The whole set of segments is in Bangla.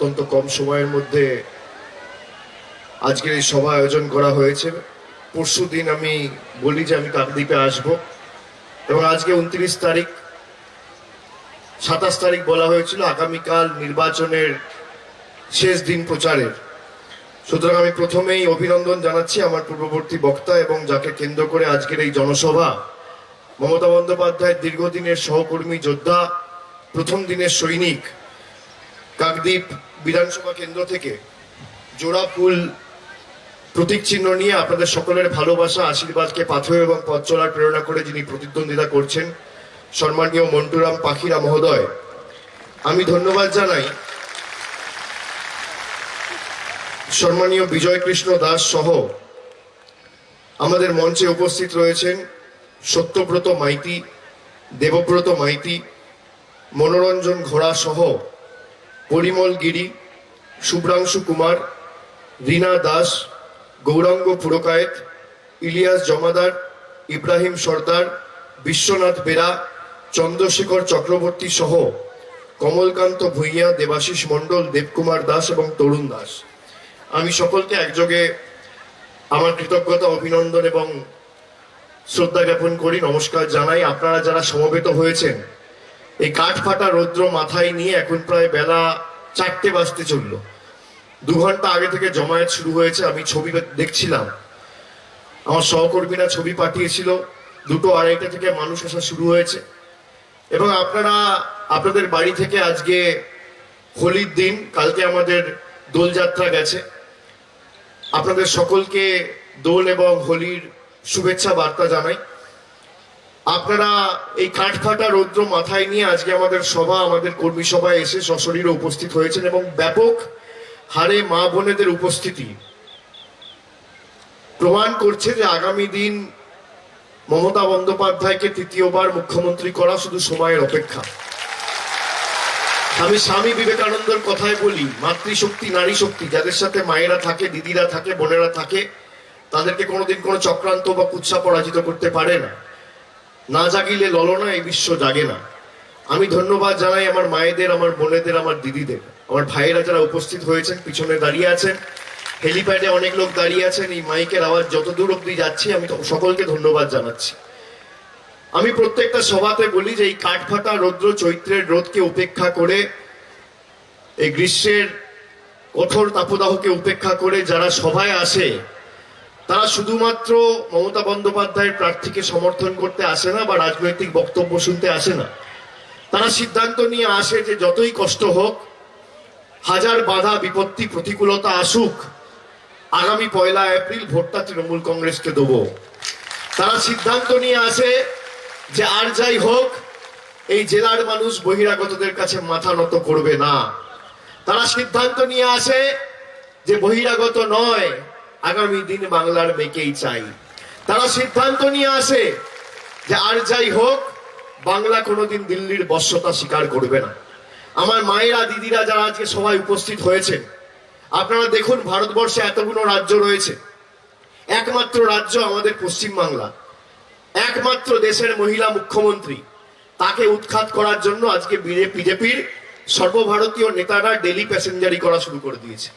অত্যন্ত কম সময়ের মধ্যে আজকের এই সভা আয়োজন করা হয়েছে। পরশু দিন আমি বলি যে আমি কাকদ্বীপে আসব, এবং আজকে 29 তারিখ, 27 তারিখ বলা হয়েছিল আগামীকাল নির্বাচনের শেষ দিন প্রচারের। সুতরাং আমি প্রথমেই অভিনন্দন জানাচ্ছি আমার পূর্ববর্তী বক্তা এবং যাকে কেন্দ্র করে আজকের এই জনসভা, মমতা বন্দ্যোপাধ্যায়ের দীর্ঘদিনের সহকর্মী, যোদ্ধা, প্রথম দিনের সৈনিক, কাকদ্বীপ বিধানসভা কেন্দ্র থেকে জোড়া ফুল প্রতীক চিহ্ন নিয়ে আপনাদের সকলের ভালোবাসা, আশীর্বাদকে পাথেয় এবং পথ চলার প্রেরণা করে যিনি প্রতিদ্বন্দ্বিতা করছেন, সম্মানীয় মন্টুরাম পাখিরা মহোদয়, আমি ধন্যবাদ জানাই। সম্মানীয় বিজয় কৃষ্ণ দাস সহ আমাদের মঞ্চে উপস্থিত রয়েছেন সত্যব্রত মাইতি, দেবব্রত মাইতি, মনোরঞ্জন ঘোড়া সহ পরিমল গিরি, শুভ্রাংশু কুমার, রীনা দাস, গৌরাঙ্গ পুরকায়েত, ইলিয়াস জমাদার, ইব্রাহিম সর্দার, বিশ্বনাথ বেরা, চন্দ্রশেখর চক্রবর্তী সহ কমলকান্ত ভূঁইয়া, দেবাশিস মণ্ডল, দেবকুমার দাস এবং তরুণ দাস, আমি সকলকে একযোগে আমার কৃতজ্ঞতা, অভিনন্দন এবং শ্রদ্ধা জ্ঞাপন করি, নমস্কার জানাই। আপনারা যারা সমবেত হয়েছেন এই কাঠ ফাটা রৌদ্র মাথায় নিয়ে, এখন প্রায় বেলা 4টে বাজতে চললো, 2 ঘন্টা আগে থেকে জমায়েত শুরু হয়েছে। আমি ছবি দেখছিলাম, আমার সহকর্মীরা ছবি পাঠিয়েছিল, 2টো 2:30 থেকে মানুষ আসা শুরু হয়েছে। এবং আপনারা আপনাদের বাড়ি থেকে আজকে হোলির দিন, কালকে আমাদের দোলযাত্রা গেছে, আপনাদের সকলকে দোল এবং হোলির শুভেচ্ছা বার্তা জানাই। আপনারা এই কাঠফাটা রৌদ্র মাথায় নিয়ে আজকে আমাদের সভা, আমাদের কর্মী সভায় এসে সশরীরে উপস্থিত হয়েছেন এবং ব্যাপক হারে মা বোনেদের উপস্থিতি প্রমাণ করছে যে আগামী দিন মমতা বন্দ্যোপাধ্যায়কে তৃতীয়বার মুখ্যমন্ত্রী করা শুধু সময়ের অপেক্ষা। আমি স্বামী বিবেকানন্দর কথায় বলি, মাতৃশক্তি, নারী শক্তি, যাদের সাথে মায়েরা থাকে, দিদিরা থাকে, বোনেরা থাকে, তাদেরকে কোনোদিন কোনো চক্রান্ত বা কুৎসা পরাজিত করতে পারে না। না জাগিলে ললনা এই বিশ্ব জাগে না। আমি ধন্যবাদ জানাই আমার মায়েদের, আমার বোনেদের, আমার দিদিদের, আমার ভাইয়েরা যারা উপস্থিত হয়েছেন, পিছনে দাঁড়িয়ে আছেন, হেলিপ্যাডে অনেক লোক দাঁড়িয়ে আছেন। এই মাইকের আওয়াজ যত দূর অব্দি যাচ্ছে, আমি সকলকে ধন্যবাদ জানাচ্ছি। আমি প্রত্যেকটা সভাতে বলি যে এই কাঠফাটা রৌদ্র, চৈত্রের রোদকে উপেক্ষা করে, এই গ্রীষ্মের কঠোর তাপদাহকে উপেক্ষা করে যারা সভায় আসে, তারা শুধুমাত্র মমতা বন্দ্যোপাধ্যায়ের প্রার্থীকে সমর্থন করতে আসে না বা রাজনৈতিক বক্তব্য শুনতে আসে না। তারা সিদ্ধান্ত নিয়ে আসে যে যতই কষ্ট হোক, হাজার বাধা বিপত্তি প্রতিকূলতা আসুক, আগামী 1 এপ্রিল ভোটটা তৃণমূল কংগ্রেসকে দেবো। তারা সিদ্ধান্ত নিয়ে আসে যে আর যাই হোক, এই জেলার মানুষ বহিরাগতদের কাছে মাথা নত করবে না। তারা সিদ্ধান্ত নিয়ে আসে যে বহিরাগত নয়, আগামী দিন বাংলার মেয়েকেই চাই। তারা সিদ্ধান্ত নিয়ে আসে যে আর যাই হোক, বাংলা কোনোদিন দিল্লির বশ্যতা স্বীকার করবে না। আমার মায়েরা, দিদিরা যারা আজকে সবাই উপস্থিত হয়েছে, আপনারা দেখুন, ভারতবর্ষে এতগুলো রাজ্য রয়েছে, একমাত্র রাজ্য আমাদের পশ্চিমবাংলা, একমাত্র দেশের মহিলা মুখ্যমন্ত্রী, তাকে উৎখাত করার জন্য আজকে বিজেপির সর্বভারতীয় নেতারা ডেলি প্যাসেঞ্জারি করা শুরু করে দিয়েছে।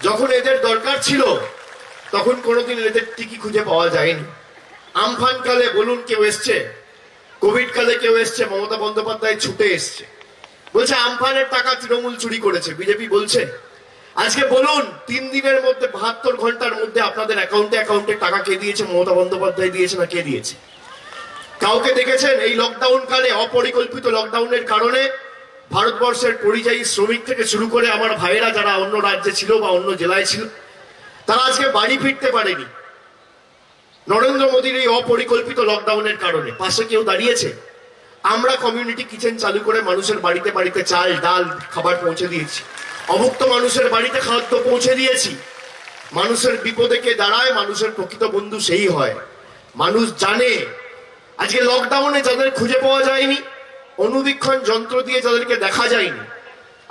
যখন এদের দরকার ছিল তখন কোনোদিন এদের টিকি খুঁজে পাওয়া যায়নি। আমফান কালে বলুন কেউ এসছে, কোভিড কালে কেউ এসছে, মমতা বন্দ্যোপাধ্যায় ছুটে এসছে, বলছে আমফানের টাকা তৃণমূল চুরি করেছে। বিজেপি বলছে আজকে বলুন 3 দিনের মধ্যে, 72 ঘন্টার মধ্যে আপনাদের অ্যাকাউন্টে টাকা কে দিয়েছে? মমতা বন্দ্যোপাধ্যায় দিয়েছে না কে দিয়েছে? কাউকে দেখেছেন? এই লকডাউন কালে, অপরিকল্পিত লকডাউনের কারণে ভারতবর্ষের পরিযায়ী শ্রমিক থেকে শুরু করে আমার ভাইয়েরা যারা অন্য রাজ্যে ছিল বা অন্য জেলায় ছিল, তারা আজকে বাড়ি ফিরতে পারেনি নরেন্দ্র মোদীর এই অপরিকল্পিত লকডাউনের কারণে। পাশে কেউ দাঁড়িয়েছে? আমরা কমিউনিটি কিচেন চালু করে মানুষের বাড়িতে বাড়িতে চাল, ডাল, খাবার পৌঁছে দিয়েছি। অভুক্ত মানুষের বাড়িতে খাদ্য পৌঁছে দিয়েছি। মানুষের বিপদে কে দাঁড়ায়, মানুষের প্রকৃত বন্ধু সেই হয়। মানুষ জানে আজকে লকডাউনে যাদের খুঁজে পাওয়া যায়নি, অনুবীক্ষণ যন্ত্র দিয়ে যাদেরকে দেখা যায়নি,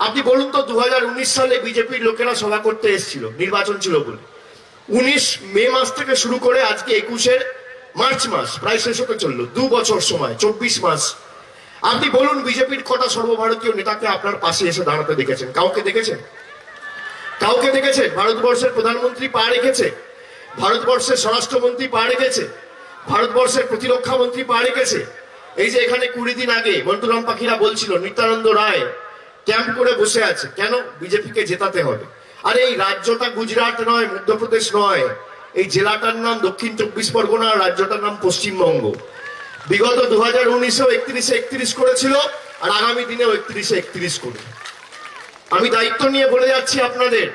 আপনি বলুন তো 2019 সালে বিজেপির লোকেরা সভা করতে এসেছিল, নির্বাচন ছিল বলে। 19 মে মাস থেকে শুরু করে আজকে 21 মার্চ মাস প্রায় শেষ হতে চললো, 2 বছর সময়, 24 মাস। আপনি বলুন বিজেপির কটা সর্বভারতীয় নেতাকে আপনার পাশে এসে দাঁড়াতে দেখেছেন? কাউকে দেখেছেন? কাউকে দেখেছেন? ভারতবর্ষের প্রধানমন্ত্রী পা রেখেছে, ভারতবর্ষের স্বরাষ্ট্রমন্ত্রী পা রেখেছে, ভারতবর্ষের প্রতিরক্ষা মন্ত্রী পা রেখেছে। এই যে এখানে 20 দিন আগে মন্টুরাম পাখিরা বলছিল নিত্যানন্দ রায় ক্যাম্প করে বসে আছে, কেন? বিজেপিকে জেতাতে হবে। আরে এই রাজ্যটা গুজরাট নয়, মধ্যপ্রদেশ নয়, এই জেলাটার নাম দক্ষিণ 24 পরগনা, আর রাজ্যটার নাম পশ্চিমবঙ্গ। বিগত 2019-এও 31-31 করেছিল, আর আগামী দিনেও 31-31 করবে। আমি দায়িত্ব নিয়ে বলে যাচ্ছি আপনাদের,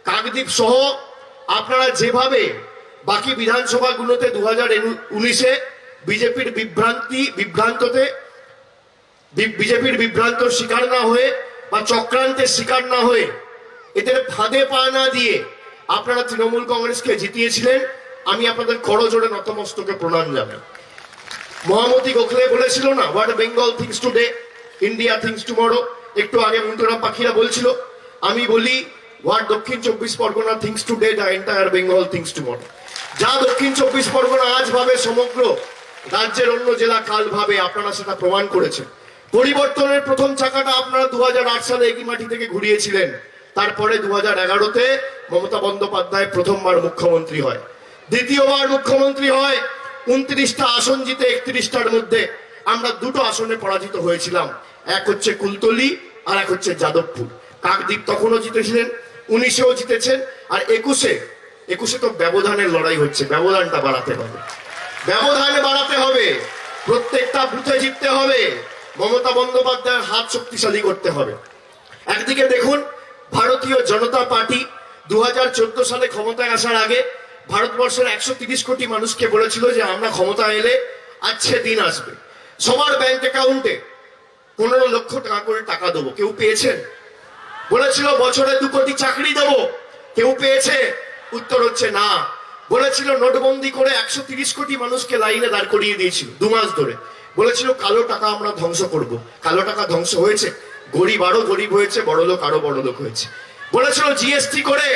কাকদ্বীপ সহ আপনারা যেভাবে বাকি বিধানসভাগুলোতে 2019-এ বিজেপির বিভ্রান্তর শিকার না হয়ে বা চক্রান্তের শিকার না হয়ে, এদের ফাঁদে পা না দিয়ে আপনারা তৃণমূল কংগ্রেসকে জিতিয়েছিলেন, আমি আপনাদের করজোড়ে নতমস্তকে প্রণাম জানাই। মহামতি গোখলে বলেছিল না, what Bengal things today, India things tomorrow. একটু আগে মন্টুরাম পাখিরা বলছিল, আমি বলি হোয়াট দক্ষিণ 24 Pargana things today, the entire Bengal things tomorrow. যা দক্ষিণ 24 পরগনা আজ ভাবে, সমগ্র রাজ্যের অন্য জেলা কাল ভাবে, আপনারা সেটা প্রমাণ করেছেন। পরিবর্তনের প্রথম চাকাটা আপনারা 2008 সালে একই মাটি থেকে ঘুরিয়েছিলেন। তারপরে 2011-তে মমতা বন্দ্যোপাধ্যায় প্রথমবার মুখ্যমন্ত্রী হয়, দ্বিতীয়বার মুখ্যমন্ত্রী হয়। 29টা আসন জিতে 31টার মধ্যে আমরা 2টো আসনে পরাজিত হয়েছিলাম, এক হচ্ছে কুলতলি আর এক হচ্ছে যাদবপুর। কাকদ্বীপ তখনও জিতেছিলেন, 19-এও জিতেছেন, আর 21-এ তো ব্যবধানের লড়াই হচ্ছে। ব্যবধানটা বাড়াতে হবে, ব্যবধান বাড়াতে হবে, প্রত্যেকটা বুথে জিততে হবে, মমতা বন্দ্যোপাধ্যায়ের হাত শক্তিশালী করতে হবে। একদিকে দেখুন, ভারতীয় জনতা পার্টি 2014 সালে ক্ষমতায় আসার আগে ভারতবর্ষের 130 কোটি মানুষকে বলেছিল যে আমরা ক্ষমতা এলে আচ্ছে দিন আসবে, সবার ব্যাংক অ্যাকাউন্টে 15 লক্ষ টাকা করে টাকা দেবো। কেউ পেয়েছেন? বলেছিল বছরে 2 কোটি চাকরি দেবো, কেউ পেয়েছে? উত্তর হচ্ছে না। বলেছিল নোটবন্দি করে 130 কোটি মানুষকে লাইনে দাঁড় করিয়ে দিয়েছিল 2 মাস ধরে। বলেছিল কালো টাকা আমরা ধ্বংস করব। কালো টাকা ধ্বংস হয়েছে, গরিব আরো গরিব হয়েছে, বড়লোক আরো বড়লোক হয়েছে। বলেছিল জিএসটি করে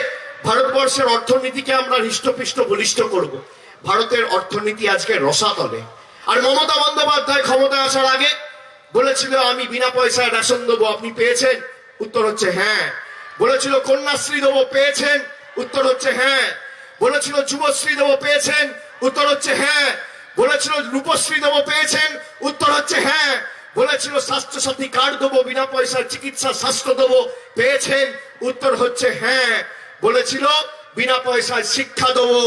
ভারতবর্ষের অর্থনীতিকে আমরা হৃষ্টপুষ্ট বলিষ্ঠ করব। ভারতের অর্থনীতি আজকে রসাতলে। আর মমতা বন্দ্যোপাধ্যায় ক্ষমতায় আসার আগে বলেছিল আমি বিনা পয়সায় রেশন দেবো, আপনি পেয়েছেন? উত্তর হচ্ছে হ্যাঁ। বলেছিল কন্যাশ্রী দেবো, পেয়েছেন? উত্তর হচ্ছে হ্যাঁ। বলেছিল যুবশ্রী দেবো, পেয়েছেন? উত্তর হচ্ছে হ্যাঁ। বলেছিল রূপশ্রী দেবো, পেয়েছেন? উত্তর হচ্ছে হ্যাঁ। বলেছিল স্বাস্থ্যসাথী কার্ড দেবো, বিনা পয়সার চিকিৎসা স্বাস্থ্য দেবো, পেয়েছেন? উত্তর হচ্ছে হ্যাঁ। বলেছিল বিনা পয়সায় শিক্ষা দেবো,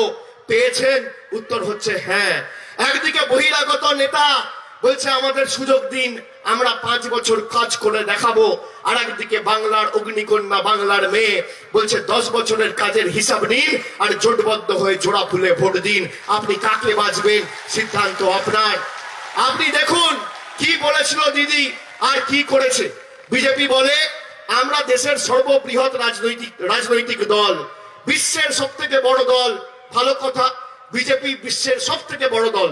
পেয়েছেন? উত্তর হচ্ছে হ্যাঁ। একদিকে বহিরাগত নেতা বলছে আমাদের সুযোগ দিন, আমরা 5 বছর কাজ করে দেখাবো, আর একদিকে বাংলার অগ্নিকন্যা, বাংলার মেয়ে বলছে 10 বছরের কাজের হিসাব নিন আর জোটবদ্ধ হয়ে জোড়া ফুলে ভোট দিন। আপনি কাকে বাঁচবেন, সিদ্ধান্ত আপনার। আপনি দেখুন কি বলেছিল দিদি আর কি করেছে। বিজেপি বলে আমরা দেশের সর্ববৃহৎ রাজনৈতিক দল, বিশ্বের সবথেকে বড় দল। ভালো কথা, বিজেপি বিশ্বের সবথেকে বড় দল,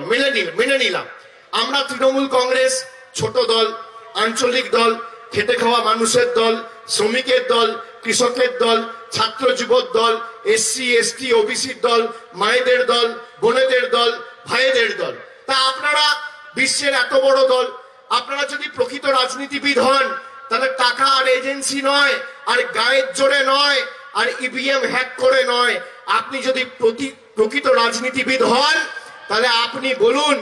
মেনে নিলাম। আমরা তৃণমূল কংগ্রেস ছোট দল, আঞ্চলিক দল, খেটে খাওয়া মানুষের দল, শ্রমিকের দল, কৃষকের দল, ছাত্র যুবক দল, এসসি এসটি ওবিসির দল, মায়েদের দল, বোনেদের দল, ভাইদের দল। তা আপনারা বিশ্বের এত বড় দল, আপনারা যদি প্রকৃত রাজনীতিবিদ হন তাহলে টাকা আর এজেন্সি নয়, আর গায়ের জোরে নয়, আর ইভিএম হ্যাক করে নয়। আপনি যদি প্রকৃত রাজনীতিবিদ হন তাহলে আপনি বলুন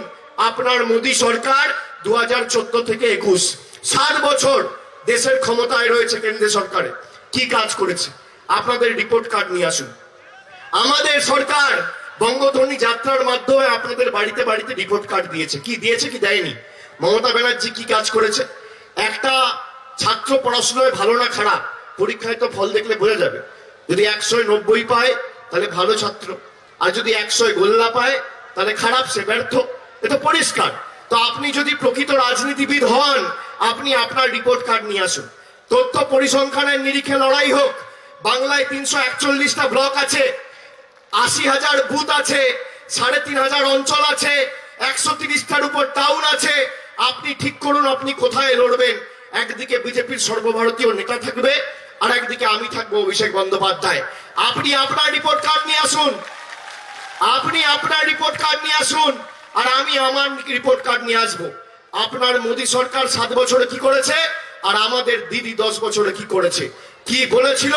আপনার মোদী সরকার 2014 থেকে 21 7 বছর দেশের ক্ষমতায় রয়েছে, কেন্দ্রীয় সরকারে কি কাজ করেছে আপনাদের রিপোর্ট কার্ড নিয়ে আসুন। আমাদের সরকার বঙ্গধ্বনি যাত্রার মাধ্যমে আপনাদের বাড়িতে বাড়িতে রিপোর্ট কার্ড দিয়েছে। কি দিয়েছে কি দেয়নি? মমতা ব্যানার্জি কি কাজ করেছে? একটা ছাত্র পড়াশোনায় ভালো না খারাপ পরীক্ষায় তো ফল দেখলে বোঝা যাবে। যদি 190 পায় তাহলে ভালো ছাত্র, আর যদি 100 গোল্লা পায় তাহলে খারাপ, সে ব্যর্থ। এটা পরিষ্কার। তো আপনি যদি প্রকৃত রাজনীতিবিদ হন আপনি আপনার রিপোর্ট কার্ড নিয়ে আসুন। তথ্য পরিসংখ্যানের নিরিখে লড়াই হোক। বাংলায় 341টা ব্লক আছে, 80,000 বুথ আছে, 3,500 অঞ্চল আছে, 130টার উপর টাউন আছে। আপনি ঠিক করুন আপনি কোথায় লড়বেন। একদিকে বিজেপির সর্বভারতীয় নেতা থাকবে, আর একদিকে আমি থাকবো অভিষেক বন্দ্যোপাধ্যায়। আপনি আপনার রিপোর্ট কার্ড নিয়ে আসুন, আপনি আপনার রিপোর্ট কার্ড নিয়ে আসুন, আর আমি আমার রিপোর্ট কার্ড নিয়ে আসবো। আপনার মোদী সরকার 7 বছরে কি করেছে আর আমাদের দিদি 10 বছরে কি করেছে, কি বলেছিল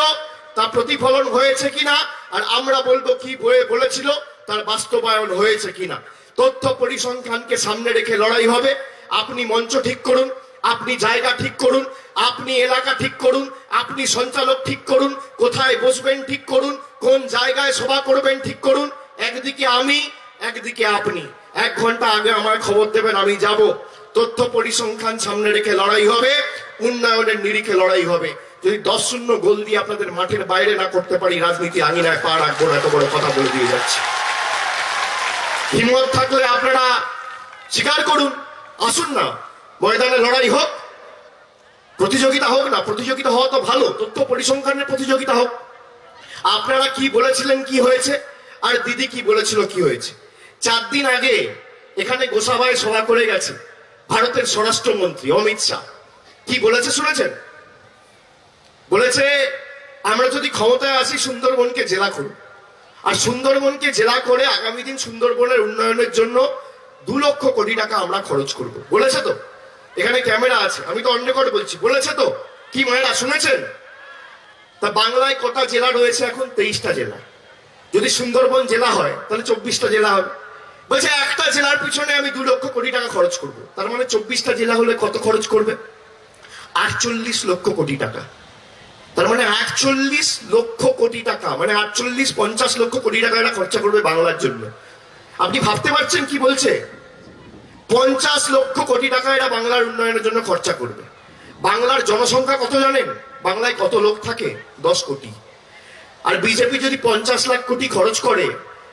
তা প্রতিফলন হয়েছে কিনা, আর আমরা বলবো কি বলেছিল তার বাস্তবায়ন হয়েছে কিনা। তথ্য পরিসংখ্যানকে সামনে রেখে লড়াই হবে। আপনি মঞ্চ ঠিক করুন, আপনি জায়গা ঠিক করুন, আপনি এলাকা ঠিক করুন, আপনি সঞ্চালক ঠিক করুন, কোথায় বসবেন ঠিক করুন, কোন জায়গায় সভা করবেন ঠিক করুন। একদিকে আমি, একদিকে আপনি। 1 ঘন্টা আগে আমার খবর দেবেন, আমি যাব। তথ্য পরিসংখ্যান সামনে রেখে লড়াই হবে, উন্নয়নের নিরিখে লড়াই হবে। যদি 10-0 গোল দিয়ে আপনাদের মাঠের বাইরে না করতে পারি, রাজনীতি আঙিনায় পা রাখবো না। এত বড় কথা বলে দিয়ে যাচ্ছে। হিম্মত থাকলে আপনারা স্বীকার করুন, আসুন না ময়দানে লড়াই হোক, প্রতিযোগিতা হোক না। প্রতিযোগিতা হওয়া তো ভালো, তথ্য পরিসংখ্যানের প্রতিযোগিতা হোক। আপনারা কি বলেছিলেন কি হয়েছে, আর দিদি কি বলেছিল কি হয়েছে। 4 দিন আগে এখানে গোসাবায় সভা করে গেছে ভারতের স্বরাষ্ট্রমন্ত্রী অমিত শাহ। কি বলেছে শুনেছেন? বলেছে আমরা যদি ক্ষমতায় আসি সুন্দরবনকে জেলা করব, আর সুন্দরবনকে জেলা করে আগামী দিন সুন্দরবনের উন্নয়নের জন্য 2 লক্ষ কোটি টাকা আমরা খরচ করব। বলেছে তো? এখানে ক্যামেরা আছে, আমি তো অন্য করে বলছি। বলেছে তো? কি মায়েরা শুনেছেন? তা বাংলায় কটা জেলা রয়েছে এখন? 23টা জেলা। যদি সুন্দরবন জেলা হয় তাহলে 24টা জেলা হবে। বলছে একটা জেলার পিছনে আমি 2 লক্ষ কোটি টাকা খরচ করব। তার মানে 24টা জেলা হলে কত খরচ করবে? 48 লক্ষ কোটি টাকা। তার মানে 48 লক্ষ কোটি টাকা, মানে 48-50 লক্ষ কোটি টাকা এরা খরচা করবে বাংলার জন্য। আপনি ভাবতে পারছেন কি বলছে? 50 লক্ষ কোটি টাকা এরা বাংলার উন্নয়নের জন্য খরচা করবে। বাংলার জনসংখ্যা কত জানেন? বাংলায় কত লোক থাকে? 10 কোটি। আর বিজেপি যদি 50 লাখ কোটি খরচ করে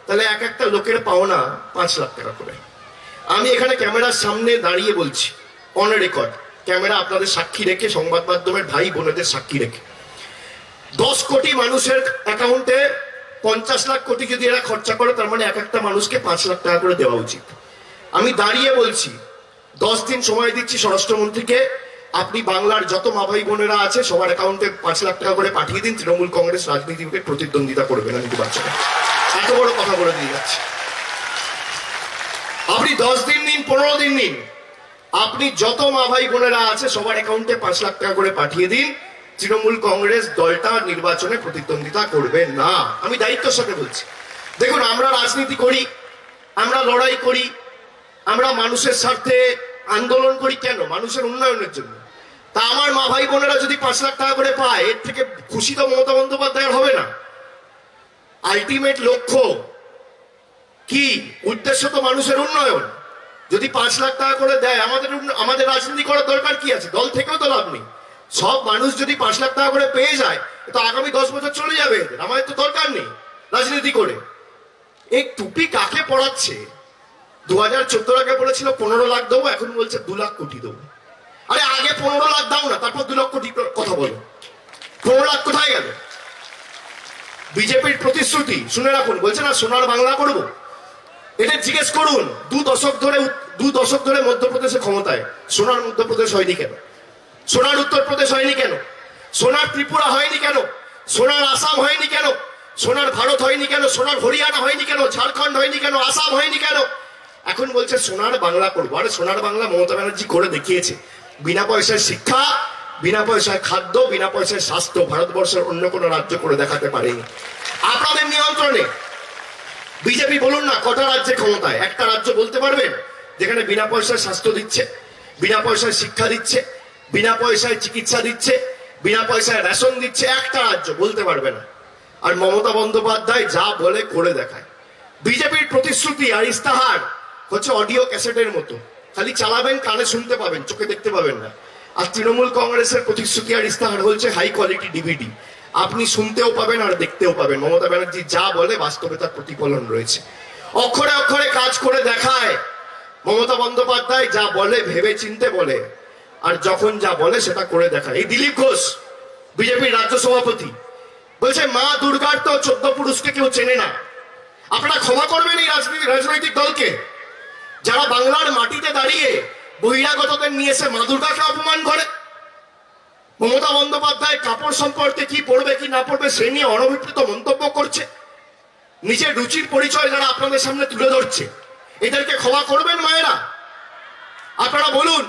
তাহলে এক একটা লোকের পাওনা 5 লাখ টাকা করে। আমি এখানে ক্যামেরার সামনে দাঁড়িয়ে বলছি, অন রেকর্ড, ক্যামেরা আপনাদের সাক্ষী রেখে, সংবাদ মাধ্যমের ভাই বোনেদের সাক্ষী রেখে, 10 কোটি মানুষের অ্যাকাউন্টে 50 লাখ কোটি যদি এরা খরচা করে, তার মানে এক একটা মানুষকে 5 লাখ টাকা করে দেওয়া উচিত। আমি দাঁড়িয়ে বলছি, 10 দিন সময় দিচ্ছি স্বরাষ্ট্রমন্ত্রীকে, আপনি বাংলার যত মা ভাই বোনেরা আছে সবার অ্যাকাউন্টে 5 লাখ টাকা করে পাঠিয়ে দিন। তৃণমূল কংগ্রেস রাজনীতিকে প্রতিদ্বন্দ্বিতা করবে না নির্বাচনে। এত বড় কথা বলে দিয়ে যাচ্ছে। আপনি 10 দিন নিন, 15 দিন নিন, আপনি যত মা ভাই বোনেরা আছে সবার অ্যাকাউন্টে 5 লাখ টাকা করে পাঠিয়ে দিন। তৃণমূল কংগ্রেস দলটা নির্বাচনে প্রতিদ্বন্দ্বিতা করবে না। আমি দায়িত্বের সাথে বলছি। দেখুন, আমরা রাজনীতি করি, আমরা লড়াই করি, আমরা মানুষের স্বার্থে আন্দোলন করি। কেন? মানুষের উন্নয়নের জন্য। তা আমার মা ভাই বোনেরা যদি 5 লাখ টাকা করে পায়, এর থেকে খুশি তো মমতা বন্দ্যোপাধ্যায়ের হবে না। আলটিমেট লক্ষ্য কি? উদ্দেশ্য তো মানুষের উন্নয়ন। যদি 5 লাখ টাকা করে দেয়, আমাদের রাজনীতি করার দরকার কি আছে? দল থেকেও তো লাভ নেই। সব মানুষ যদি 5 লাখ টাকা করে পেয়ে যায়, তো আগামী 10 বছর চলে যাবে। আমাদের তো দরকার নেই রাজনীতি করে। এই টুপি কাকে পড়াচ্ছে? 2014 আগে বলেছিল 15 লাখ দেবো, এখন বলছে 2 লাখ কোটি দেবো। আরে আগে 15 লাখ দাও না, তারপর 2 লক্ষ কোটি কথা বলো। 15 লাখ কোথায় গেল? বিজেপির প্রতিশ্রুতি শুনে রাখুন, বলছে না সোনার বাংলা করবো। এটা জিজ্ঞেস করুন, 2 দশক ধরে মধ্যপ্রদেশে ক্ষমতায়, সোনার মধ্যপ্রদেশ হয়নি কেন? সোনার উত্তরপ্রদেশ হয়নি কেন? সোনার ত্রিপুরা হয়নি কেন? সোনার আসাম হয়নি কেন? সোনার ভারত হয়নি কেন? সোনার হরিয়ানা হয়নি কেন? ঝাড়খণ্ড হয়নি কেন? আসাম হয়নি কেন? এখন বলছে সোনার বাংলা করবো। আরে সোনার বাংলা মমতা ব্যানার্জি করে দেখিয়েছে। বিনা পয়সায় শিক্ষা, বিনা পয়সায় খাদ্য, বিনা পয়সায় স্বাস্থ্য ভারতবর্ষের অন্য কোনো রাজ্য করে দেখাতে পারেনি। আপনাদের নিয়ন্ত্রণে বিজেপি বলুন না কটা রাজ্যে ক্ষমতায়? একটা রাজ্য বলতে পারবেন যেখানে বিনা পয়সায় স্বাস্থ্য দিচ্ছে, বিনা পয়সায় শিক্ষা দিচ্ছে, বিনা পয়সায় চিকিৎসা দিচ্ছে, বিনা পয়সায় রেশন দিচ্ছে? একটা রাজ্য বলতে পারবে না। আর মমতা বন্দ্যোপাধ্যায় যা বলে করে দেখায়। বিজেপির প্রতিশ্রুতি আর ইস্তাহার হচ্ছে অডিও ক্যাসেটের মতো, খালি চালাবেন, কানে শুনতে পাবেন, চোখে দেখতে পাবেন না। আর তৃণমূল কংগ্রেসের প্রতিশ্রুতি আর ইস্তাহার হচ্ছে হাই কোয়ালিটি ডিভিডি, আপনি শুনতেও পাবেন আর দেখতেও পাবেন। মমতা ব্যানার্জি যা বলে বাস্তবে তার প্রতিফলন রয়েছে। অক্ষরে অক্ষরে কাজ করে দেখায়। মমতা বন্দ্যোপাধ্যায় যা বলে ভেবে চিনতে বলে, আর যখন যা বলে সেটা করে দেখায়। এই দিলীপ ঘোষ বিজেপির রাজ্য সভাপতি বলছে মা দুর্গার তো 14 পুরুষকে কেউ চেনে না। আপনারা ক্ষমা করবেন এই রাজনৈতিক দলকে, যারা বাংলার মাটিতে দাঁড়িয়ে বহিরাগতদের নিয়ে এসে মা দুর্গাকে অপমান করে। মমতা বন্দ্যোপাধ্যায় কাপড় সম্পর্কে কি পড়বে কি না পড়বে সে নিয়ে অনভিপ্রেত মন্তব্য করছে। নিজের রুচির পরিচয় যারা আপনাদের সামনে তুলে ধরছে, এদেরকে ক্ষমা করবেন মায়েরা? আপনারা বলুন,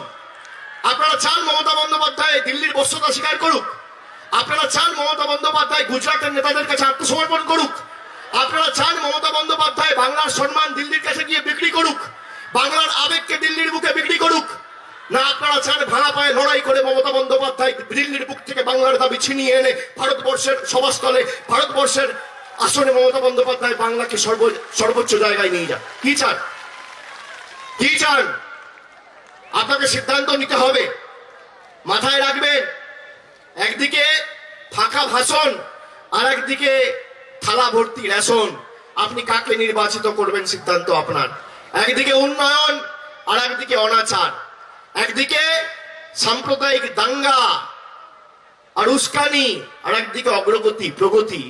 আপনারা চান মমতা বন্দ্যোপাধ্যায় দিল্লির বস্ত্রতা স্বীকার করুক? আপনারা চান মমতা বন্দ্যোপাধ্যায় গুজরাটের নেতাদের কাছে আত্মসমর্পণ করুক? আপনারা চান মমতা বন্দ্যোপাধ্যায় বাংলার সম্মান দিল্লির কাছে গিয়ে বিক্রি করুক, বাংলার আবেগকে দিল্লির বুকে বিক্রি করুক? না আপনারা চান ভাড়া পায়ে লড়াই করে মমতা বন্দ্যোপাধ্যায় দিল্লির বুক থেকে বাংলার দাবি ছিনিয়ে এনে ভারতবর্ষের সভাস্থলে, ভারতবর্ষের আসনে মমতা বন্দ্যোপাধ্যায় বাংলাকে সর্বোচ্চ জায়গায় নিয়ে যান? কি চান? কি চান? আপনাকে সিদ্ধান্ত নিতে হবে। মাথায় রাখবেন, একদিকে ফাঁকা ভাষণ আর একদিকে থালা ভর্তি রেশন। আপনি কাকে নির্বাচিত করবেন সিদ্ধান্ত আপনার। একদিকে উন্নয়ন আর একদিকে অনাচার, একদিকে সাম্প্রদায়িক দাঙ্গা আর উস্কানি আর একদিকে অগ্রগতি, প্রগতি,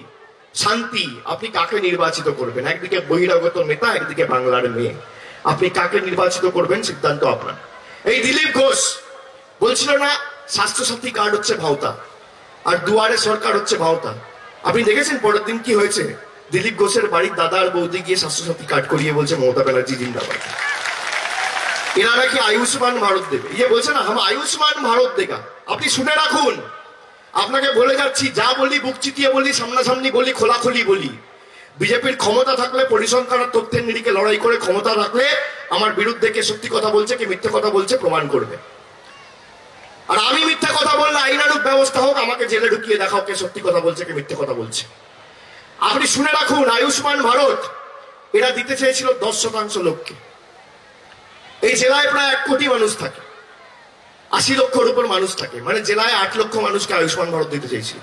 শান্তি। আপনি কাকে নির্বাচিত করবেন? একদিকে বহিরাগত নেতা, একদিকে বাংলার মেয়ে। আপনি কাকে নির্বাচিত করবেন সিদ্ধান্ত আপনার। এই দিলীপ ঘোষ বলছিল না স্বাস্থ্যসাথী কার্ড হচ্ছে ভাওতা আর দুয়ারে সরকার হচ্ছে ভাওতা। আপনি দেখেছেন পরের দিন কি হয়েছে? দিলীপ ঘোষের বাড়ির দাদা আর বৌদি গিয়ে স্বাস্থ্যসাথী কার্ড করিয়ে বলছে মমতা ব্যানার্জি জিন্দাবাদ। এরা নাকি আয়ুষ্মান ভারত দেবে। এই যে বলছে না হাম আয়ুষ্মান ভারত দেগা। আপনি শুনে রাখুন, আপনাকে বলে যাচ্ছি, যা বলি বুক চিতিয়ে বলি, সামনাসামনি বলি, খোলাখুলি বলি। বিজেপির ক্ষমতা থাকলে, পরিসংখ্যান আর তথ্যের নিরিখে লড়াই করে ক্ষমতা রাখলে আমার বিরুদ্ধে কে সত্যি কথা বলছে কে মিথ্যে কথা বলছে প্রমাণ করবে। আর আমি মিথ্যা কথা বললে আইনানুগ ব্যবস্থা হোক, আমাকে জেলে ঢুকিয়ে দেখাও কে সত্যি কথা বলছে কে মিথ্যে কথা বলছে। আপনি শুনে রাখুন, আয়ুষ্মান ভারত এরা দিতে চেয়েছিল 10% লোককে। এই জেলায় প্রায় 1 কোটি মানুষ থাকে, 80 লক্ষর উপর মানুষ থাকে, মানে জেলায় 8 লক্ষ মানুষকে আয়ুষ্মান ভারত দিতে চেয়েছিল।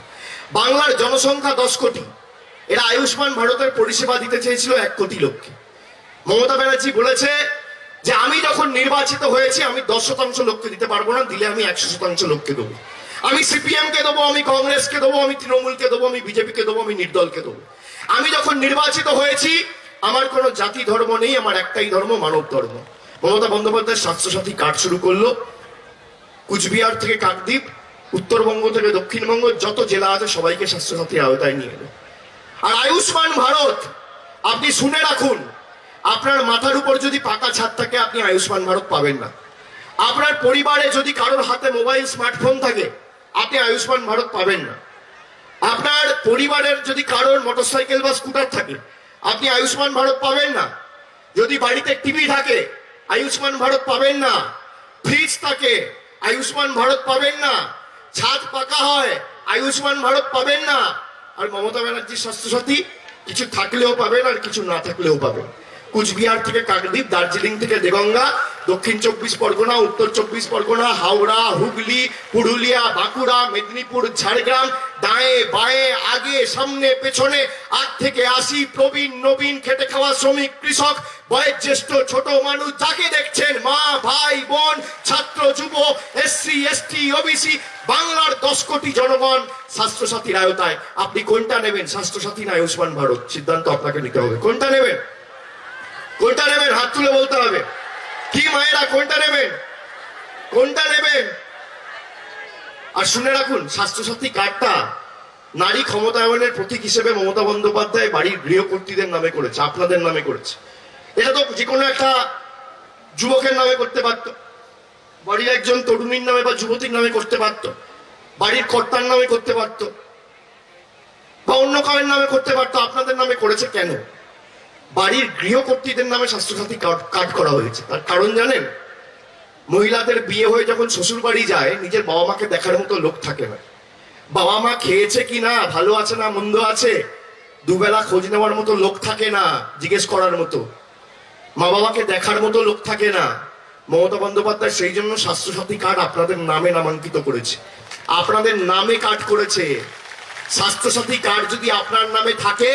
বাংলার জনসংখ্যা 10 কোটি, এরা আয়ুষ্মান ভারতের পরিষেবা দিতে চেয়েছিল 1 কোটি লোককে। মমতা ব্যানার্জি বলেছে যে আমি যখন নির্বাচিত হয়েছি আমি 10% লোককে দিতে পারবো না, দিলে আমি 100% লোককে দেবো। আমি সিপিএম কে দেবো, আমি কংগ্রেসকে দেবো, আমি তৃণমূলকে দেবো, আমি বিজেপিকে দেবো, আমি নির্দলকে দেবো। আমি যখন নির্বাচিত হয়েছি আমার কোনো জাতি ধর্ম নেই, আমার একটাই ধর্ম, মানব ধর্ম। মমতা বন্দ্যোপাধ্যায় স্বাস্থ্যসাথী কার্ড শুরু করলো। কুচবিহার থেকে কাকদ্বীপ, উত্তরবঙ্গ থেকে দক্ষিণবঙ্গ, যত জেলা আছে সবাইকে স্বাস্থ্যসাথীর আওতায় নিয়ে এলো। আর আয়ুষ্মান ভারত আপনি শুনে রাখুন, আপনার মাথার উপর যদি পাকা ছাদ থাকে আপনি আয়ুষ্মান ভারত পাবেন না। আপনার পরিবারে যদি কারোর হাতে মোবাইল স্মার্টফোন থাকে আপনি আয়ুষ্মান ভারত পাবেন না। আপনার পরিবারের যদি কারোর মোটরসাইকেল বা স্কুটার থাকে আপনি আয়ুষ্মান ভারত পাবেন না। যদি বাড়িতে টিভি থাকে আয়ুষ্মান ভারত পাবেন না। ফ্রিজ থাকে আয়ুষ্মান ভারত পাবেন না। ছাদ পাকা হয় আয়ুষ্মান ভারত পাবেন না। আর মমতা ব্যানার্জির স্বাস্থ্যসাথী কিছু থাকলেও পাবেন আর কিছু না থাকলেও পাবেন। কুচবিহার থেকে কাকদ্বীপ, দার্জিলিং থেকে দেগঙ্গা, দক্ষিণ 24 পরগনা, উত্তর 24 পরগনা, হাওড়া, হুগলি, পুরুলিয়া, বাঁকুড়া, মেদিনীপুর, ঝাড়গ্রাম, দায়ে বায়ে, আগে সামনে পেছনে 8 থেকে 80, প্রবীণ নবীন, খেটে খাওয়া শ্রমিক, কৃষক, বয়োজ্যেষ্ঠ, ছোট মানুষ, যাকে দেখছেন মা, ভাই, বোন, ছাত্র, যুব, এসসি, এসটি, ওবিসি, বাংলার 10 কোটি জনগণ স্বাস্থ্যসাথীর আওতায়। আপনি কোনটা নেবেন, স্বাস্থ্যসাথী না আয়ুষ্মান ভারত? সিদ্ধান্ত আপনাকে নিতে হবে। কোনটা নেবেন? কোনটা নেবেন? হাত তুলে বলতে হবে। কি মায়েরা, কোনটা নেবেন? কোনটা নেবেন? আর শুনে রাখুন, স্বাস্থ্যসাথী কার্ডটা নারী ক্ষমতায়নের প্রতীক হিসেবে মমতা বন্দ্যোপাধ্যায় বাড়ির গৃহকর্ত্রীদের নামে করেছে, আপনাদের নামে করেছে। এটা তো যে কোনো একটা যুবকের নামে করতে পারত, বাড়ির একজন তরুণীর নামে বা যুবতীর নামে করতে পারত, বাড়ির কর্তার নামে করতে পারত, বা অন্য কারোর নামে করতে পারত। আপনাদের নামে করেছে কেন? বাড়ির গৃহকর্ত্রীদের নামে স্বাস্থ্যসাথী কার্ড করা হয়েছে। তার কারণ জানেন? মহিলাদের বিয়ে হয়ে যখন শ্বশুর বাড়ি যায় নিজের বাবা মাকে দেখার মতো লোক থাকে না। বাবা মা খেয়েছে কি না, ভালো আছে না মন্দ আছে, দুবেলা খোঁজ নেওয়ার মতো লোক থাকে না, জিজ্ঞেস করার মতো মা বাবাকে দেখার মতো লোক থাকে না। মমতা বন্দ্যোপাধ্যায় সেই জন্য স্বাস্থ্যসাথী কার্ড আপনাদের নামে নামাঙ্কিত করেছে, আপনাদের নামে কার্ড করেছে। স্বাস্থ্যসাথী কার্ড যদি আপনার নামে থাকে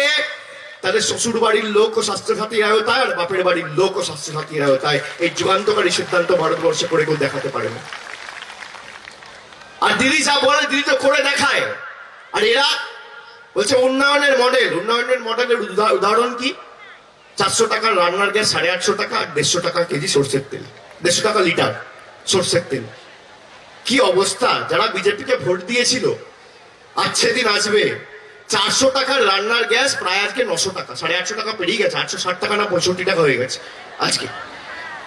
তাহলে শ্বশুর বাড়ির লোকও স্বাস্থ্যসাথীর আওতায় আর বাপের বাড়ির লোকও স্বাস্থ্যসাথীর আওতায়। এই যুগান্তকারী সিদ্ধান্ত ভারতবর্ষে করে কেউ দেখাতে পারে না। আর দিদি যা বলে দিদি তো করে দেখায়। আর এরা বলছে উন্নয়নের মডেল। উন্নয়নের মডেলের উদাহরণ কি? 400 টাকার রান্নার গ্যাস 850 টাকা আর 150 টাকা কেজি সর্ষের তেল, 150 টাকা লিটার সর্ষের তেল। কি অবস্থা! যারা বিজেপিকে ভোট দিয়েছিল আজ সেদিন আসবে। 400 টাকার রান্নার গ্যাস প্রায় আজকে 900 টাকা, 850 টাকা পেরিয়ে গেছে, 860 টাকা না 65 টাকা হয়ে গেছে আজকে।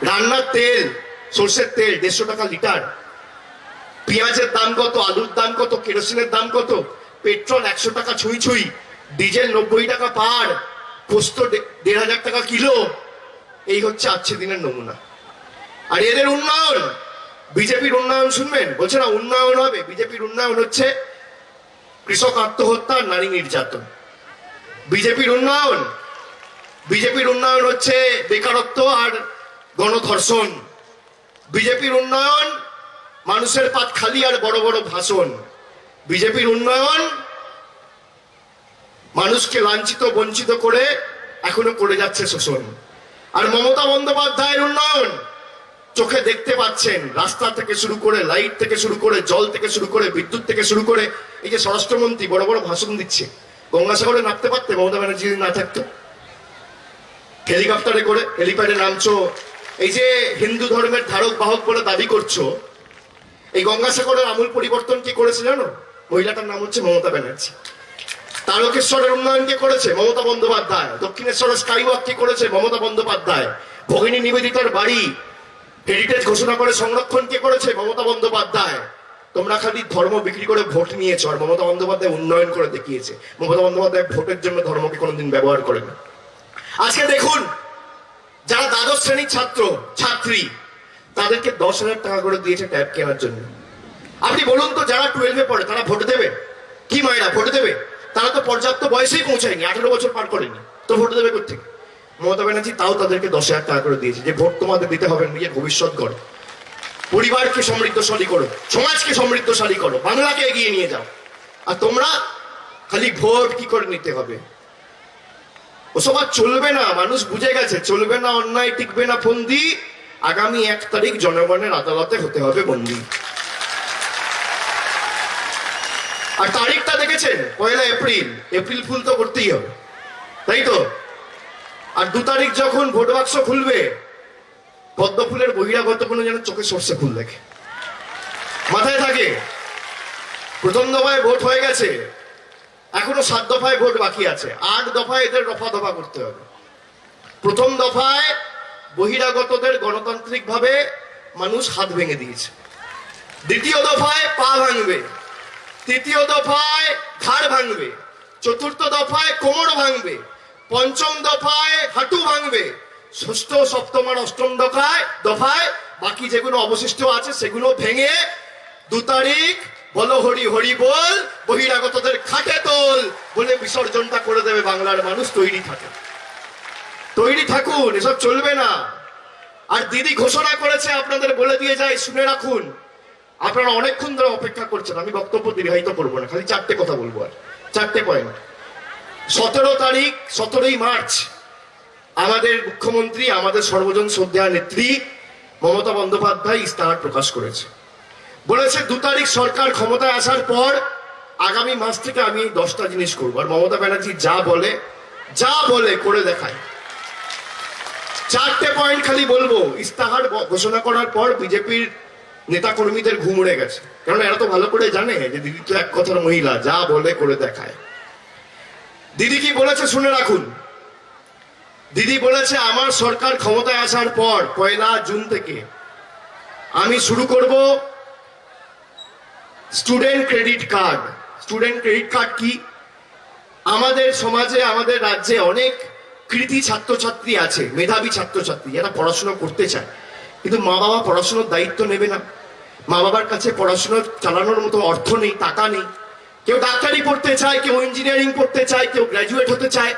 রান্নার তেল সর্ষের তেল 150 টাকা লিটার, পেঁয়াজের দাম কত, আলুর দাম কত, কেরোসিনের দাম কত, পেট্রোল 100 টাকা ছুঁই ছুঁই, ডিজেল 90 টাকা পার, পোস্ত 1500 টাকা কিলো। এই হচ্ছে আজকে দিনের নমুনা। আর এদের উন্নয়ন, বিজেপির উন্নয়ন শুনবেন, বলছে না উন্নয়ন হবে। বিজেপির উন্নয়ন হচ্ছে কৃষক আত্মহত্যা, নারী নির্যাতন। বিজেপির উন্নয়ন হচ্ছে বেকারত্ব আর গণধর্ষণ। বিজেপির উন্নয়ন মানুষের পাত খালি আর বড় বড় ভাষণ। বিজেপির উন্নয়ন মানুষকে লাঞ্ছিত বঞ্চিত করে এখনো করে যাচ্ছে শোষণ। আর মমতা বন্দ্যোপাধ্যায়ের উন্নয়ন চোখে দেখতে পাচ্ছেন, রাস্তা থেকে শুরু করে, লাইট থেকে শুরু করে, জল থেকে শুরু করে, বিদ্যুৎ থেকে শুরু করে। এই যে স্বরাষ্ট্রমন্ত্রী বড় বড় ভাষণ দিচ্ছে, গঙ্গাসাগরে নামতে পারতে মমতা ব্যানার্জি যদি না থাকতো? হেলিকপ্টারে করে হেলিপ্যাডে নামছো, এই যে হিন্দু ধর্মের ধারক বাহক বলে দাবি করছো, এই গঙ্গাসাগরের আমূল পরিবর্তন কি করেছে জানো? মহিলাটার নাম হচ্ছে মমতা ব্যানার্জি। তারকেশ্বরের উন্নয়ন কে করেছে? মমতা বন্দ্যোপাধ্যায়। দক্ষিণেশ্বরের স্কাইওয়াক কি করেছে? মমতা বন্দ্যোপাধ্যায়। ভগিনী নিবেদিতার বাড়ি হেরিটেজ ঘোষণা করে সংরক্ষণ কে করেছে? মমতা বন্দ্যোপাধ্যায়। তোমরা খালি ধর্ম বিক্রি করে ভোট নিয়েছো, আর মমতা বন্দ্যোপাধ্যায় উন্নয়ন করে দেখিয়েছে। মমতা বন্দ্যোপাধ্যায় ভোটের জন্য ধর্মকে কোনোদিন ব্যবহার করে না। আজকে দেখুন, যারা দ্বাদশ শ্রেণীর ছাত্র ছাত্রী, তাদেরকে 10,000 টাকা করে দিয়েছে ট্যাব কেনার জন্য। আপনি বলুন তো, যারা 12-এ পড়ে তারা ভোট দেবে? কি মায়েরা ভোট দেবে? তারা তো পর্যাপ্ত বয়সেই পৌঁছায়নি, 18 বছর পার করেনি, তো ভোট দেবে কোথেকে? মমতা ব্যানার্জি তাও তাদেরকে 10,000 টাকা করে দিয়েছে যে ভোট তোমাদের দিতে হবে, নিজের ভবিষ্যৎ গড়ো, পরিবারকে সমৃদ্ধশালী করো, সমাজকে সমৃদ্ধশালী করো, বাংলাকে এগিয়ে নিয়ে যাও। আর তোমরা খালি ভোট কি করে নিতে হবে, ওসব আর চলবে না। মানুষ বুঝে গেছে, চলবে না, অন্যায় টিকবে না ফন্দি। আগামী 1 তারিখ জনগণের আদালতে হতে হবে বন্দী। আর তারিখটা দেখেছেন, 1 এপ্রিল। এপ্রিল ফুল তো করতেই হবে, তাই তো? আর 2 তারিখ যখন ভোট বাক্স খুলবে, পদ্ম ফুলের বহিরাগত কোনো যেন চোখে সর্ষে ফুল দেখে, মাথায় থাকে। প্রথম দফায় ভোট হয়ে গেছে, এখনো 7 দফায় ভোট বাকি আছে, 8 দফায় এদের রফা দফা করতে হবে। প্রথম দফায় বহিরাগতদের গণতান্ত্রিক ভাবে মানুষ হাত ভেঙে দিয়েছে, দ্বিতীয় দফায় পা ভাঙবে, তৃতীয় দফায় ঘাড় ভাঙবে, চতুর্থ দফায় কোমর ভাঙবে, পঞ্চম দফায় হাঁটু ভাঙবে, ষষ্ঠ, সপ্তম আর অষ্টম দফায় বাকি যেগুলো অবশিষ্ট আছে সেগুলো ভেঙে 2 তারিখ বলো হরি হরি বল, বহিরাগতদের খাটে তোল বলে বিসর্জনটা করে দেবে বাংলার মানুষ। তৈরি থাকুন, এসব চলবে না। আর দিদি ঘোষণা করেছে, আপনাদের বলে দিয়ে যাই, শুনে রাখুন। আপনারা অনেকক্ষণ ধরে অপেক্ষা করছেন, আমি বক্তব্য দীর্ঘায়িত করবো না, খালি 4টে কথা বলবো, আর 4টে পয়েন্ট। 17 তারিখ, 17ই মার্চ আমাদের মুখ্যমন্ত্রী, আমাদের সর্বজন শ্রদ্ধেয় নেত্রী মমতা বন্দ্যোপাধ্যায় ইস্তাহার প্রকাশ করেছে। বলেছে 2 তারিখ সরকার ক্ষমতায় আসার পর আগামী মাস থেকে আমি 10টা জিনিস করবো। আর মমতা ব্যানার্জি যা বলে করে দেখায়। 4টে পয়েন্ট খালি বলবো। ইস্তাহার ঘোষণা করার পর বিজেপির নেতা কর্মীদের ঘুম উড়ে গেছে, কারণ এরা তো ভালো করে জানে যে দিদি তো এক কথার মহিলা, যা বলে করে দেখায়। দিদি কি বলেছে শুনে রাখুন। দিদি বলেছে, আমার সরকার ক্ষমতায় আসার পর 1 জুন থেকে আমি শুরু করব student credit card. Student credit card কি? আমাদের সমাজে, আমাদের রাজ্যে অনেক কৃতি ছাত্রছাত্রী আছে, মেধাবী ছাত্রছাত্রী, যারা পড়াশোনা করতে চায়, কিন্তু মা বাবা পড়াশোনার দায়িত্ব নেবে না। মা বাবার কাছে পড়াশোনা চালানোর মতো অর্থ নেই, টাকা নেই। কেউ ডাক্তারি পড়তে চায়, কেউ ইঞ্জিনিয়ারিং পড়তে চায়, কেউ গ্র্যাজুয়েট হতে চায়,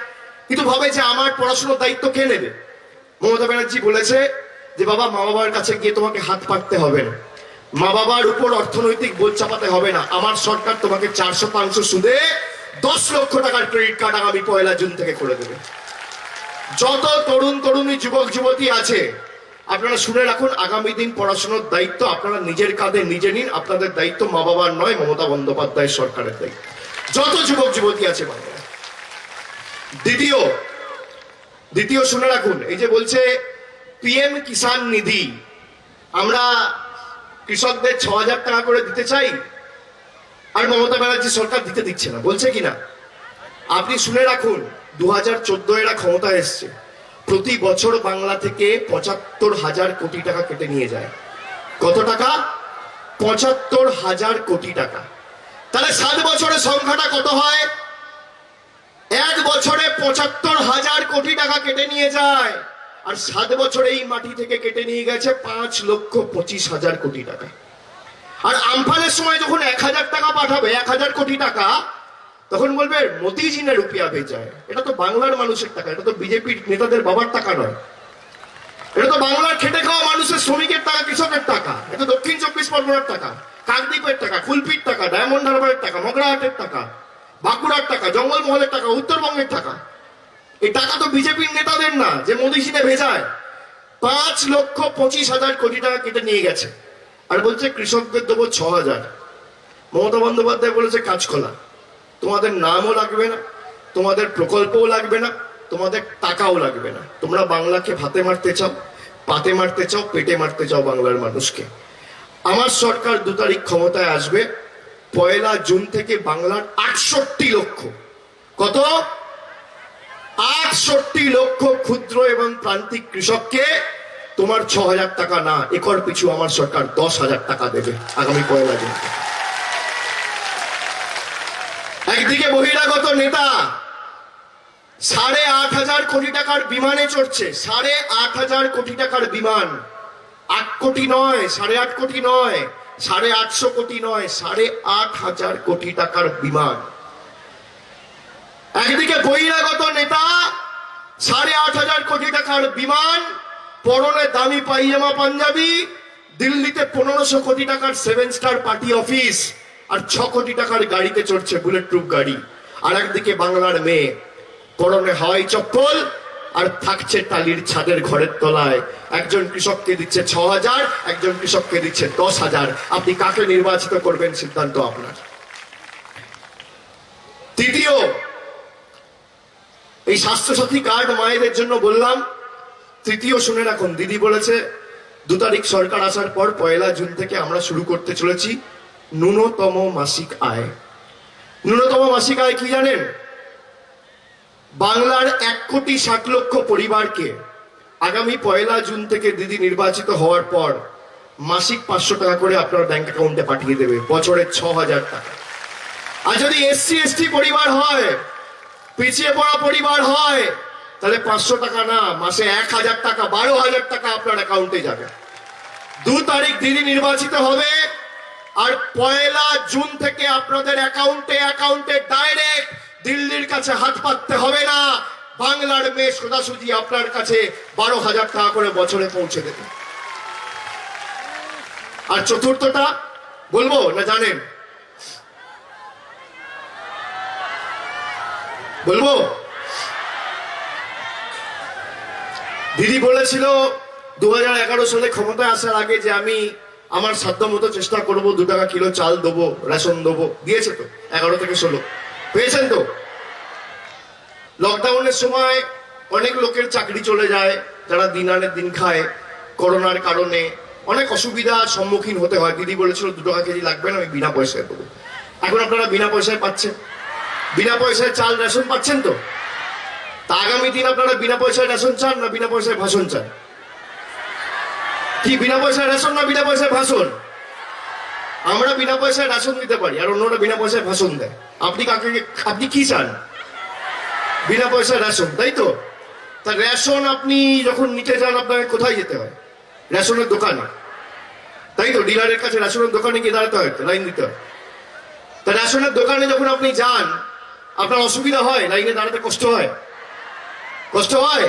কিন্তু ভাবে যে আমার পড়াশোনার দায়িত্ব কে নেবে? মমতা ব্যানার্জি বলেছে যে বাবা, মা বাবার কাছে গিয়ে তোমাকে হাত পাততে হবে না, মা বাবার উপর অর্থনৈতিক বোঝ চাপাতে হবে না। আমার সরকার তোমাকে 400-500 সুদে 10 লক্ষ টাকার ক্রেডিট কার্ড আগামী 1 জুন থেকে করে দেবে। যত তরুণী যুবক যুবতী আছে, আপনারা শুনে রাখুন, আগামী দিন পড়াশোনার দায়িত্ব আপনারা নিজের কাঁধে নিজে নিন। আপনাদের দায়িত্ব মা বাবার নয়, মমতা বন্দ্যোপাধ্যায় সরকারের দায়িত্ব। যত যুবক যুবতী আছে বাংলায়। দ্বিতীয় শুনে রাখুন, এই যে বলছে পিএম কিষাণ নিধি, আমরা কৃষকদের 6,000 টাকা করে দিতে চাই, আর মমতা ব্যানার্জি সরকার দিতে দিচ্ছে না, বলছে কিনা? আপনি শুনে রাখুন, 2014 এরা ক্ষমতায় এসছে, প্রতি বছর বাংলা থেকে ৭৫,০০০ কোটি টাকা কেটে নিয়ে যায়। কত টাকা? ৭৫,০০০ কোটি টাকা। তাহলে 7 বছরের সংখ্যাটা কত হয়? 1 বছরে ৭৫,০০০ কোটি টাকা কেটে নিয়ে যায়। আর 7 বছরে এই মাটি থেকে কেটে নিয়ে গেছে 5,25,০০০ কোটি টাকা। আর আমফানের সময় যখন 1,০০০ টাকা পাঠাবে, 1,০০০ কোটি টাকা, তখন বলবে মোদিজি ने रुपया भेजा है। এটা তো বাংলার মানুষের টাকা, এটা তো বিজেপির নেতাদের বাবার টাকা নয়, এটা তো বাংলার খেটে খাওয়া মানুষের, শ্রমিকের টাকা, কৃষকের টাকা। এটা দক্ষিণ 24 পরগনার টাকা, কাকদ্বীপের টাকা, কুলপির টাকা, ডায়মন্ড হারবারের টাকা, মগরাহাটের টাকা, বাঁকুড়ার টাকা, জঙ্গলমহলের টাকা, উত্তরবঙ্গের টাকা। এই টাকা তো বিজেপির নেতাদের না যে মোদিজি ने ভেজায়। 5,25,০০০ কোটি টাকা কেটে নিয়ে গেছে। আর বলছে কৃষকদের দেবো 6,000। মমতা বন্দ্যোপাধ্যায় বলেছে কাঁচকলা, তোমাদের নামও লাগবে না, তোমাদের প্রকল্পও লাগবে না, তোমাদের টাকাও লাগবে না। তোমরা বাংলাকে ভাতে মারতে চাও, পাতে মারতে চাও, পেটে মারতে চাও বাংলার মানুষকে। আমার সরকার 2 তারিখ ক্ষমতায় আসবে। 1 জুন থেকে বাংলার 68 লক্ষ, কত? 68 লক্ষ ক্ষুদ্র এবং প্রান্তিক কৃষককে তোমার 6,000 টাকা না, একর পিছু আমার সরকার 10,000 টাকা দেবে আগামী 1 জুন। একদিকে বহিরাগত নেতা 8,500 কোটি টাকার বিমানে চড়ছে, 8,500 কোটি টাকার বিমান, 8 কোটি নয়, 8.5 কোটি নয়, 850 কোটি নয়, 8,500 কোটি টাকার বিমান। একদিকে বহিরাগত নেতা 8,500 কোটি টাকার বিমান, পরনে দামি পাইজামা পাঞ্জাবি, দিল্লিতে 1,500 কোটি টাকার 7 স্টার পার্টি অফিস, আর 6 কোটি টাকার গাড়িতে চড়ছে, বুলেট প্রুফ গাড়ি। আর একদিকে বাংলার মেয়ে পরনে হাওয়াই চপ্পল আর থাকছে টালির ছাদের ঘরের তলায়। একজন কৃষককে দিচ্ছে 6,000, একজন কৃষককে দিচ্ছে 10,000। আপনি কাকে নির্বাচিত করবেন সিদ্ধান্ত আপনার। তৃতীয়, এই স্বাস্থ্যসাথী কার্ড মায়েদের জন্য বললাম। তৃতীয় শুনে রাখুন, দিদি বলেছে 2 তারিখ সরকার আসার পর 1 জুন থেকে আমরা শুরু করতে চলেছি ন্যূনতম মাসিক আয়। ন্যূনতম মাসিক আয় কি জানেন? বাংলার 1,60,00,000 পরিবারকে আগামী 1 জুন থেকে দিদি নির্বাচিত হওয়ার পর মাসিক 500 টাকা করে আপনার ব্যাংক অ্যাকাউন্টে পাঠিয়ে দেবে, বছরে 6,000 টাকা। আর যদি SC ST পরিবার হয়, পিছিয়ে পড়া পরিবার হয়, তাহলে 500 টাকা না, মাসে 1,000 টাকা, 12,000 টাকা আপনার অ্যাকাউন্টে যাবে। 2 তারিখ দিদি নির্বাচিত হবে, আর 1 জুন থেকে আপনাদের অ্যাকাউন্টে ডাইরেক্ট দিল্লির কাছে হাত পাততে হবে না। বাংলার মেয়ে সোজাসুজি আপনার কাছে 12,000 টাকা করে বছরে পৌঁছে দেবে। আর চতুর্থটা বলবো না জানেন? বলবো। দিদি বলেছিল 2011 সালে ক্ষমতায় আসার আগে যে আমি আমার সাধ্য মতো চেষ্টা করবো 2 টাকা কিলো চাল দেবো, রেশন দেবো। দিয়েছে তো 11 থেকে 16, পেয়েছেন তো? লকডাউনের সময় অনেক লোকের চাকরি চলে যায়, যারা দিন আনে দিন খায়। করোনার কারণে অনেক অসুবিধার সম্মুখীন হতে হয়। দিদি বলেছিল 2 টাকা কেজি লাগবে না, আমি বিনা পয়সায় দেবো। এখন আপনারা বিনা পয়সায় পাচ্ছেন, বিনা পয়সায় চাল রেশন পাচ্ছেন তো। তা আগামী দিন আপনারা বিনা পয়সায় রেশন চান না বিনা পয়সায় ভাষণ চান? কি বিনা পয়সায় রেশন না বিনা পয়সায় ভাষণ? আমরা বিনা পয়সায় রেশন দিতে পারি, আর অন্যরা বিনা পয়সায় ভাষণ দেয়। আপনি কি চান? বিনা পয়সায় রেশন, তাই তো? তা রেশন আপনি যখন নিতে যান আপনাকে কোথায় যেতে হয়? রেশনের দোকানে, তাই তো? ডিলারের কাছে রেশনের দোকানে গিয়ে দাঁড়াতে হয়, লাইন দিতে হয়। তা রেশনের দোকানে যখন আপনি যান আপনার অসুবিধা হয়? লাইনে দাঁড়াতে কষ্ট হয়? কষ্ট হয়?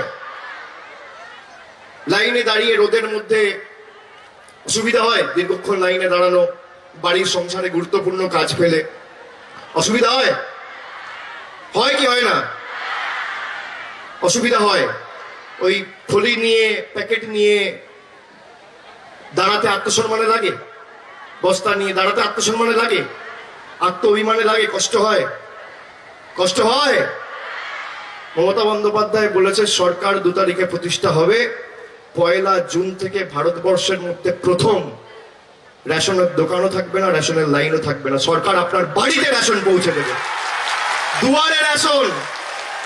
লাইনে দাঁড়িয়ে রোদের মধ্যে অসুবিধা হয়? দীর্ঘক্ষণ লাইনে দাঁড়ানো, বাড়ির সংসারে গুরুত্বপূর্ণ কাজ ফেলে অসুবিধা হয়? হয় কি হয় না? অসুবিধা হয়। ওই থলি নিয়ে, প্যাকেট নিয়ে দাঁড়াতে আত্মসম্মানে লাগে, বস্তা নিয়ে দাঁড়াতে আত্মসম্মানে লাগে, আত্ম অভিমানে লাগে, কষ্ট হয়? কষ্ট হয়? মমতা বন্দ্যোপাধ্যায় বলেছে সরকার 2 তারিখে প্রতিষ্ঠা হবে। 1 জুন থেকে ভারতবর্ষের মধ্যে প্রথম রেশনের দোকানও থাকবে না, রেশনের লাইনও থাকবে না। সরকার আপনার বাড়িতে রেশন পৌঁছে দেবে, দুয়ারে রেশন।